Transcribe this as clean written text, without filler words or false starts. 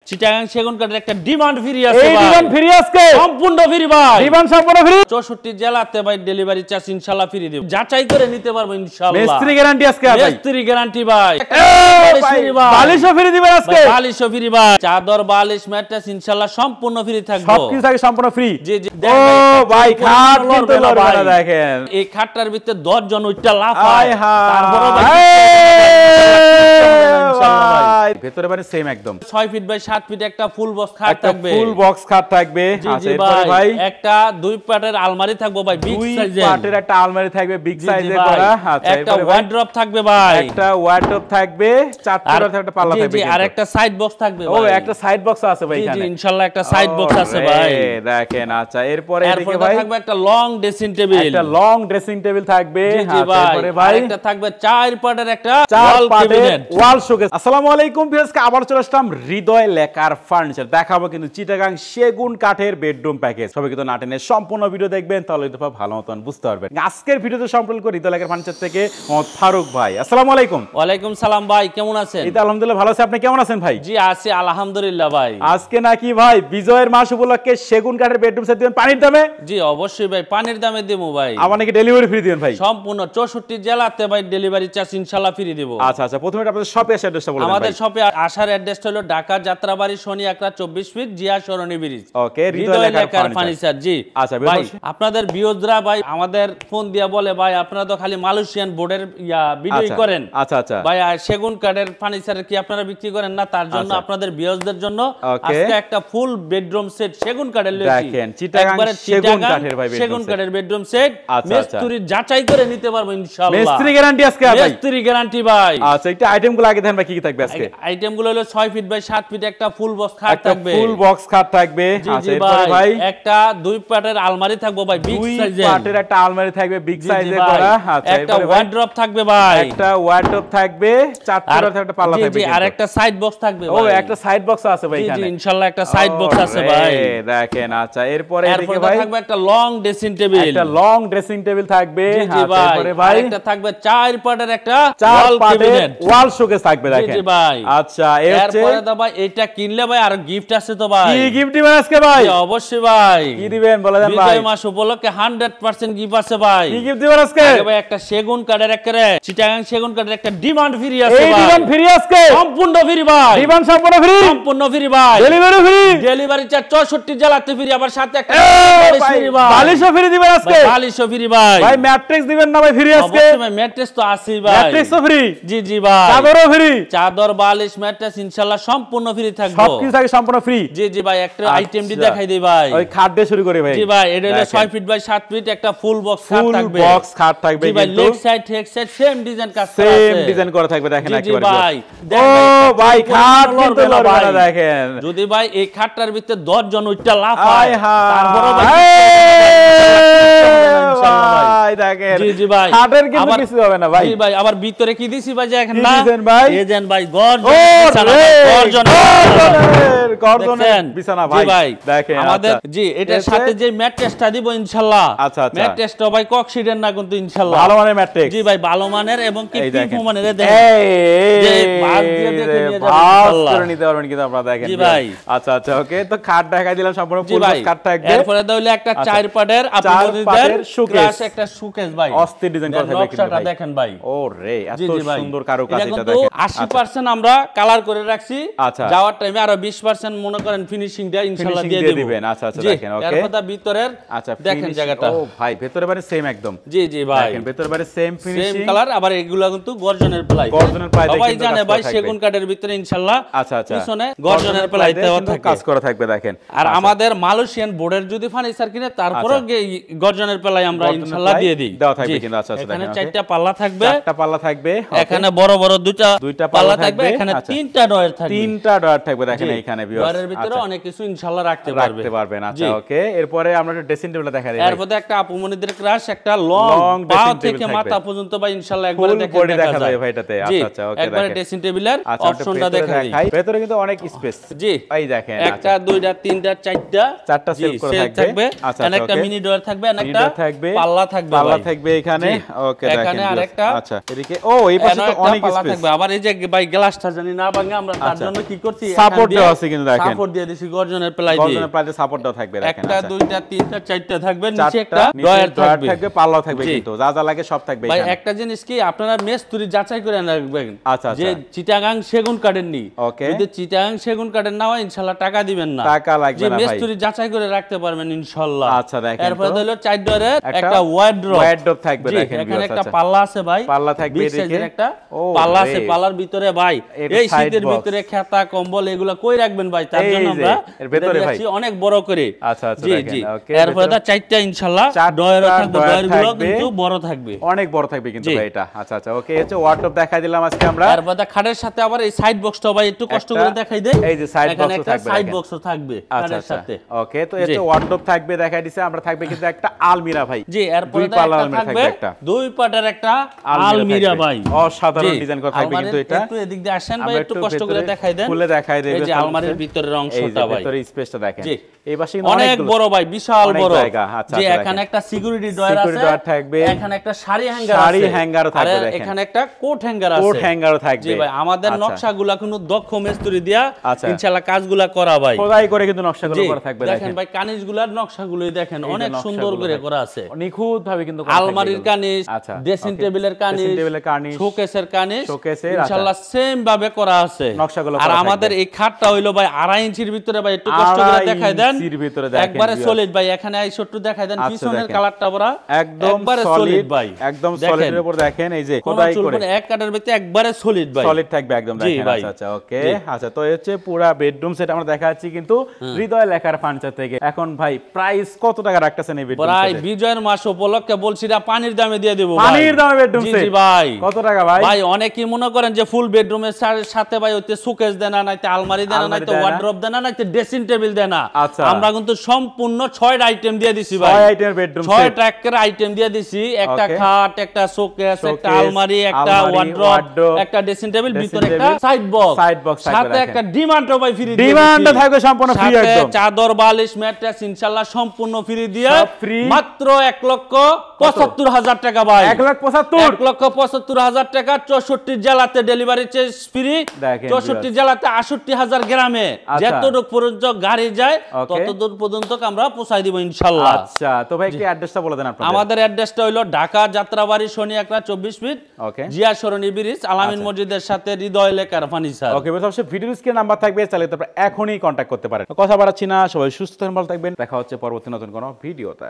চিটাগাং সেগুন কাঠের একটা ডিমান্ড ফ্রি আছে এই ভাই। ডিমান্ড ফ্রি আজকে সম্পূর্ণ ফ্রি ভাই। ডিমান্ড সম্পূর্ণ ফ্রি। 64 জেলাতে ভাই ডেলিভারি চার্জ ইনশাআল্লাহ ফ্রি দেব। যাচাই করে নিতে পারবো ইনশাআল্লাহ। মিস্ত্রি গ্যারান্টি আজকে ভাই। মিস্ত্রি গ্যারান্টি ভাই। বালিশও ফ্রি দিবেন আজকে। বালিশও ফ্রি ভাই। চাদর বালিশ ম্যাট্রেস ইনশাআল্লাহ সম্পূর্ণ ফ্রি থাকবে। সবকিছু থাকে সম্পূর্ণ ফ্রি। জি জি। ও ভাই খাট কিন্তু লড়বে না দেখেন। এই খাটটার ভিতরে 10 জন উইটা লাফায়। আয় হায়। তারপরে ভাই ভেতরে মানে সেম একদম 6 ফিট বাই 7 ফিট একটা ফুল বক্স খাট থাকবে। ফুল বক্স খাট থাকবে। আচ্ছা এরপর ভাই একটা 2 পাটের আলমারি থাকবে ভাই বিগ সাইজের। 2 পাটের একটা আলমারি থাকবে বিগ সাইজে করা। আচ্ছা একটা ওয়ার্ড্রপ থাকবে ভাই। একটা ওয়ার্ডরোব থাকবে, 4 ফুটের একটা পাল্লা থাকবে। জি আর একটা সাইড বক্স থাকবে ভাই। ও একটা সাইড বক্স আছে ভাই এখানে। জি ইনশাআল্লাহ একটা সাইড বক্স আছে ভাই। দেখেন আচ্ছা এরপরে এদিকে ভাই থাকবে একটা লং ড্রেসিং টেবিল। একটা লং ড্রেসিং টেবিল থাকবে। আচ্ছা এরপরে ভাই একটা থাকবে 4 পাটের একটা ওয়াল ক্যাবিনেট ওয়াল শোকেস। আসসালামু আলাইকুম ভিউয়ার্স, আবার চলে আসলাম হৃদয় লেকার ফার্নিচার। দেখাবো কিন্তু চিটাগাং সেগুন কাঠের বেডরুম প্যাকেজ। সবাই কিন্তু নাটেনের সম্পূর্ণ ভিডিও দেখবেন, তাহলে কিন্তু ভালো মতন বুঝতে পারবেন। আজকের ভিডিওতে সম্পূর্ণ করে হৃদয় লেকার ফার্নিচার থেকে ফারুক ভাই। আসসালামু আলাইকুম। ওয়ালাইকুম সালাম ভাই, কেমন আছেন? এই তো আলহামদুলিল্লাহ ভালো আছি, আপনি কেমন আছেন ভাই? জি আছি আলহামদুলিল্লাহ ভাই। আজকে নাকি ভাই বিজয়ের মাস উপলক্ষে সেগুন কাঠের বেডরুম সেট দিবেন পানির দামে? জি অবশ্যই ভাই, পানির দামে দেবো ভাই। আবার নাকি ডেলিভারি ফ্রি দিবেন ভাই? সম্পূর্ণ 64 জেলাতে ভাই ডেলিভারি চার্জ ইনশাআল্লাহ ফ্রি দেব। আচ্ছা আচ্ছা, প্রথমে আপনাদের শপে অ্যাড্রেসটা বলুন। আমাদের শপে আসার অ্যাড্রেসটা হলো ঢাকা যাত্রাবাড়ি শনি একরা 24 ফিট জিয়া সরণি ব্রিজ। ওকে, হৃদয় লেকার ফার্নিচার। জি আচ্ছা ভাই, আপনাদের ভিউয়াররা ভাই আমাদের ফোন দিয়া বলে ভাই আপনারা তো খালি মালয়েশিয়ান বোর্ডের ভিডিও করেন। আচ্ছা আচ্ছা ভাই সেগুন কাঠের ফার্নিচার কি আপনারা বিক্রি করেন না? তার জন্য আপনাদের ভিউয়ারদের জন্য আজকে একটা ফুল বেডরুম সেট সেগুন কাঠের লইছি। দেখেন চিটাগাং সেগুন কাঠের ভাই বেডরুম সেগুন কাঠের বেডরুম সেট। আচ্ছা মিস্ত্রি যাচাই করে নিতে পারবো ইনশাআল্লাহ। মিস্ত্রি গ্যারান্টি আজকে ভাই। মিস্ত্রি গ্যারান্টি ভাই। আচ্ছা একটা আইটেমগুলো আগে দেন ভাই, কি কি থাকবে আজকে? আইটেমগুলো হলো 6 ফিট বাই 7 ফিট একটা ফুল বক্স খাট থাকবে। ফুল বক্স খাট থাকবে। আচ্ছা এরপর ভাই একটা 2 পাটের আলমারি থাকবে ভাই বিগ সাইজের। 2 পাটের একটা আলমারি থাকবে বিগ সাইজে করা। আচ্ছা একটা ওয়ার্ডরোব থাকবে ভাই। একটা ওয়ার্ডরোব থাকবে, 4 ফুটের একটা পাল্লা থাকবে। জি আর একটা সাইড বক্স থাকবে ভাই। ও একটা সাইড বক্স আছে ভাই এখানে। জি ইনশাআল্লাহ একটা সাইড বক্স আছে ভাই। দেখেন আচ্ছা এরপরে এদিকে ভাই থাকবে একটা লং ড্রেসিং টেবিল। একটা লং ড্রেসিং টেবিল থাকবে। আচ্ছা এরপরে ভাই একটা থাকবে 4 পাটের একটা ওয়াল ক্যাবিনেট ওয়াল শোকেস থাকবে দেখেন। জি ভাই। আচ্ছা এরপরে তো ভাই এটা কিনলে ভাই আর গিফট আছে তো ভাই। কি গিফট দিবেন আজকে ভাই? অবশ্যই ভাই। কি দিবেন বলে দেন ভাই? বিজয় মাস উপলক্ষে 100% গিফট আছে ভাই। কি গিফট দিবেন আজকে? ভাই একটা সেগুন কাঠের একটা চিটাগাং সেগুন কাঠের একটা ডিমান্ড ফ্রি আছে ভাই। এই ডিমান্ড ফ্রি আজকে? সম্পূর্ণ ফ্রি ভাই। ডিমান্ড সম্পূর্ণ ফ্রি? সম্পূর্ণ ফ্রি ভাই। Delivery free? ডেলিভারি চার্জ 64 জেলাতে ফ্রি, আবার সাথে একটা ফ্রি ভাই। বালিশও ফ্রি দিবেন আজকে? বালিশও ফ্রি ভাই। ভাই ম্যাট্রেস দিবেন না ভাই ফ্রি আজকে? অবশ্যই ভাই, ম্যাট্রেস তো আছেই ভাই। ম্যাট্রেসও ফ্রি? জি জি ভাই। চাদরও ফ্রি? চাদর বালিশ ম্যাট্রেস ইনশাআল্লাহ সম্পূর্ণ ফ্রি থাকবে। সবকিছু থাকে সম্পূর্ণ ফ্রি? জি জি ভাই, একটা আইটেম দি দেখাই দেই ভাই। ওই খাট দিয়ে শুরু করি ভাই। জি ভাই, এটা হলো 6 ফিট বাই 7 ফিট একটা ফুল বক্স খাট থাকবে। ফুল বক্স খাট থাকবে জি ভাই, leg side head side same design কাজ করা আছে। সেম ডিজাইন করা থাকবে দেখেন একেবারে। জি ভাই। ও ভাই খাট কিন্তু লড়বে না দেখেন। যদি ভাই এই খাটটার ভিতরে 10 জন উইটা লাফায়, তারপরে ভাই দেখেন। জি জি ভাই, খাটের কিন্তু কিছু হবে না ভাই। জি ভাই, আবার ভিতরে কি দিছি ভাই দেখেন না? ভাই এই দেন ভাই গর্জনের বিছানা ভাই। জি ভাই দেখেন আমাদের জি এটার সাথে যে ম্যাট্রেসটা দিব ইনশাআল্লাহ। আচ্ছা আচ্ছা, ম্যাট্রেসটা ভাই ককশিডের না কিন্তু ইনশাআল্লাহ ভালো মানের ম্যাট্রেস। জি ভাই, ভালো মানের এবং কি পিফো মানের। দেখেন এই ভাগ দিয়ে দেখে নিয়ে যাবেন ভাগ ইনশাআল্লাহ। করে নিতে পারবেন কিন্তু আপনারা দেখেন। জি ভাই। আচ্ছা আচ্ছা ওকে, তো খাট দেখাই দিলাম সম্পূর্ণ ফুল বক্স খাট থাকবে। এরপরে তাহলে একটা 4 পাটের আপনাদের শোকেস একটা শোকেস ভাই। অস্থির ডিজাইন করা থাকবে কিন্তু ভাই। দেখেন ভাই। ওরে এত সুন্দর কারুকাজ এটা দেখেন। দেখেন 80% আমরা কালার করে রাখছি। আচ্ছা, যাওয়ার টাইমে আরো 20% মনে করেন ফিনিশিং দেয়া ইনশাআল্লাহ দিয়ে দিবেন। আচ্ছা আচ্ছা দেখেন ওকে। এরপর ভিতরের আচ্ছা দেখেন জায়গাটা। ও ভাই ভেতরে বারে সেম একদম। জি জি ভাই, দেখেন ভেতরে বারে সেম ফিনিশিং সেম কালার। আবার এগুলা কিন্তু গর্জনের প্লাই। গর্জনের প্লাই দেখেন। সবাই জানে ভাই সেগুন কাঠের ভিতরে ইনশাআল্লাহ আচ্ছা আচ্ছা পিছনে গর্জনের প্লাই দেওয়া থাকে, কাজ করা থাকবে দেখেন। আর আমাদের মালয়েশিয়ান বোর্ডের যদি ফার্নিচার কিনে তারপরে গর্জনের প্লাই আমরা ইনশাআল্লাহ দিয়ে দিই। দেওয়া থাকবে কিন্তু। আচ্ছা আচ্ছা এখানে 4টা পাল্লা থাকবে। 4টা পাল্লা থাকবে। এখানে বড় বড় দুইটা পাল্লা থাকবে। এখানে 3টা ডয়ার থাকবে। 3টা ডয়ার থাকবে দেখেন এইখানে ভিউয়ার্স। ডয়ারের ভিতরে অনেক কিছু ইনশাআল্লাহ রাখতে পারবেন। আচ্ছা ওকে, এরপরে আমরা একটা ড্রেসিং টেবিল দেখাই দিই। এরপরে একটা আপুমনিদের ক্রাশ একটা লং পা থেকে মাথা পর্যন্ত ভাই ইনশাআল্লাহ একবারে দেখা যায় ভাই এটাতে। আচ্ছা আচ্ছা ওকে, একবারে ড্রেসিং টেবিলের অপশনটা দেখাই দিই। ভেতরে কিন্তু অনেক স্পেস। জি এই দেখেন একটা দুইটা তিনটা চারটা সেট করা থাকবে। আচ্ছা একটা মিনি ডয়ার থাকবে, একটা পাল্লা থাকবে এখানে। ওকে দেখেন এখানে আরেকটা। আচ্ছা এদিকে এই পাশে তো অনেক স্পেস থাকবে। আবার এই যে ভাই গ্লাসটা জানি না ভাঙে, আমরা তার জন্য কি করছি সাপোর্ট দেওয়া আছে কিন্তু দেখেন সাপোর্ট দিয়ে দিছি গর্জনের প্লাই দিয়ে গর্জনের প্লাই দিয়ে সাপোর্টটাও থাকবে দেখেন একটা দুইটা তিনটা চারটা থাকবে নিচে একটা ডয়ার থাকবে পাল্লাও থাকবে কিন্তু যা যা লাগে সব থাকবে ভাই এখানে একটা জিনিস কি আপনারা মেস্তুরি যাচাই করে রাখবেন আচ্ছা যে চিটাগাং সেগুন কাঠের নি ওকে যদি চিটাগাং সেগুন কাঠের না হয় ইনশাআল্লাহ টাকা দিবেন না টাকা লাগবে না ভাই মেস্তুরি যাচাই করে রাখতে পারবেন ইনশাআল্লাহ আচ্ছা দেখেন এরপর হলো 4 ডয়ারের একটা ওয়ার্ড্রপ থাকবে দেখেন এখানে একটা পাল্লা আছে ভাই পাল্লা থাকবে এদিকে একটা পাল্লা আছে পাল্লার ভিতরে ভাই এই শীতের ভিতরে খেতা কম্বল এগুলা কই রাখবেন ভাই তার জন্য আমরা এর ভিতরে ভাই অনেক বড় করে আচ্ছা আচ্ছা জি জি এরপর দা চারটা ইনশাআল্লাহ ডয়ার থাকবে ডয়ারগুলো কিন্তু বড় থাকবে অনেক বড় থাকবে কিন্তু ভাই এটা আচ্ছা আচ্ছা ওকে এই হচ্ছে ওয়ার্ডরোব দেখাই দিলাম আজকে আমরা এরপর দা খাটের সাথে আবার এই সাইড বক্সটা ভাই একটু কষ্ট করে দেখাই দেই এই যে সাইড বক্স থাকবে সাইড বক্সও থাকবে খাটের সাথে ওকে তো এই হচ্ছে ওয়ার্ডরোব থাকবে দেখাই দিছে আমরা থাকবে কিন্তু একটা আলমিরা ভাই জি এরপর দুই পাল্লা আলমিরা থাকবে একটা দুই পাটার একটা আলমিরা ভাই অসাধারণ ডিজাইন করা থাকবে কিন্তু এটা একটু এদিক দিয়ে আসেন ভাই একটু কষ্ট করে দেখাই দেন খুলে দেখাই দেব এই যে আলমারির ভিতরের অংশটা ভাই ভিতরের স্পেসটা দেখেন জি এই পাশে অনেক বড় ভাই বিশাল বড় জায়গা আচ্ছা যে এখানে একটা সিকিউরিটি ডয়ার আছে সিকিউরিটি ডয়ার থাকবে এখানে একটা শাড়ি হ্যাঙ্গার আছে শাড়ি হ্যাঙ্গারও থাকবে দেখেন এখানে একটা কোট হ্যাঙ্গার আছে কোট হ্যাঙ্গারও থাকবে জি ভাই আমাদের নকশাগুলো কোনো দক্ষ মিস্ত্রি দিয়া ইনশাআল্লাহ কাজগুলো করা ভাই খোদাই করে কিন্তু নকশাগুলো করা থাকবে দেখেন ভাই কানিজগুলোর নকশাগুলোই দেখেন অনেক সুন্দর করে করা আছে নিখুঁত ভাবে কিন্তু আলমারির কানিজ ড্রেসিং টেবিলের কানিজ শোকেসের কানিজ ইনশাআল্লাহ সেম ভাবে করা আছে নকশাগুলো আর আমাদের এই খাটটা হইলো ভাই 2.5 ইঞ্চির ভিতরে ভাই একটু কষ্ট করে দেখাই দেন একবারে সলিড ভাই এখানে এই ছোট্ট দেখাই দেন পিছনের কালারটা বড়া একদম সলিড ভাই একদম সলিডের উপর দেখেন এই যে খোদাই করে এক কাটার ভিতরে একবারে সলিড ভাই সলিড থাকবে একদম দেখেন আচ্ছা আচ্ছা ওকে আচ্ছা তো হচ্ছে পুরো বেডরুম সেট আমরা দেখাচ্ছি কিন্তু হৃদয় লেখার ফার্নিচার থেকে এখন ভাই প্রাইস কত টাকা রাখতেছেন এই বেডরুম সেট ভাই বিজয়ের মাস উপলক্ষে বলছি না পানির দামে দিয়ে দেব ভাই পানির দামে বেডরুম সেট জি ভাই কত টাকা ভাই ভাই অনেকেই মনে করেন যে ফুল বেডরুমের সাথে ভাই ওতে শোকেস দেন না নাইতে আলমারি দেন না নাইতে ওয়ার্ড্রপ দেন না নাইতে ড্রেসিং টেবিল দেন না আমরা কিন্তু সম্পূর্ণ 6টা আইটেম দিয়ে দিছি ভাই 6 আইটেমের বেডরুম সেট 6টা একের আইটেম দিয়ে দিছি একটা খাট একটা শোকেস একটা আলমারি একটা ওয়ার্ড্রপ একটা ড্রেসিং টেবিল ভিতরে একটা সাইড বক্স সাথে একটা ডিমান্ডও ভাই ফ্রি দিয়ে ডিমান্ডও থাকবে সম্পূর্ণ ফ্রি একদম চাদর বালিশ ম্যাট্রেস ইনশাআল্লাহ সম্পূর্ণ ফ্রি দিয়ে মাত্র 1,75,000 টাকা ভাই 1,75,000 টাকা 64 জেলাতে ডেলিভারি চার্জ ফ্রি 64 জেলাতে 68,000 গ্রামে যতদূর পর্যন্ত গাড়ি যায় ততদূর পর্যন্ত আমরা পৌঁছাই দিব ইনশাআল্লাহ আচ্ছা তো ভাই কি অ্যাড্রেসটা বলে দেন আপনাদের আমাদের অ্যাড্রেসটা হলো ঢাকা যাত্রাবাড়ি শনি একরা 24 ফিট জিয়া সরণি ব্রিজ আলামিন মসজিদের সাথে হৃদয় লেখার ফার্নিচার ওকে বস অবশ্যই ভিডিও স্ক্রিনে নাম্বার থাকবে চাইলে তোমরা এখনই কন্টাক্ট করতে পারেন কথা বাড়াচ্ছি না সবাই সুস্থ থাকবেন ভালো থাকবেন দেখা হচ্ছে পরবর্তী নতুন কোনো ভিডিওতে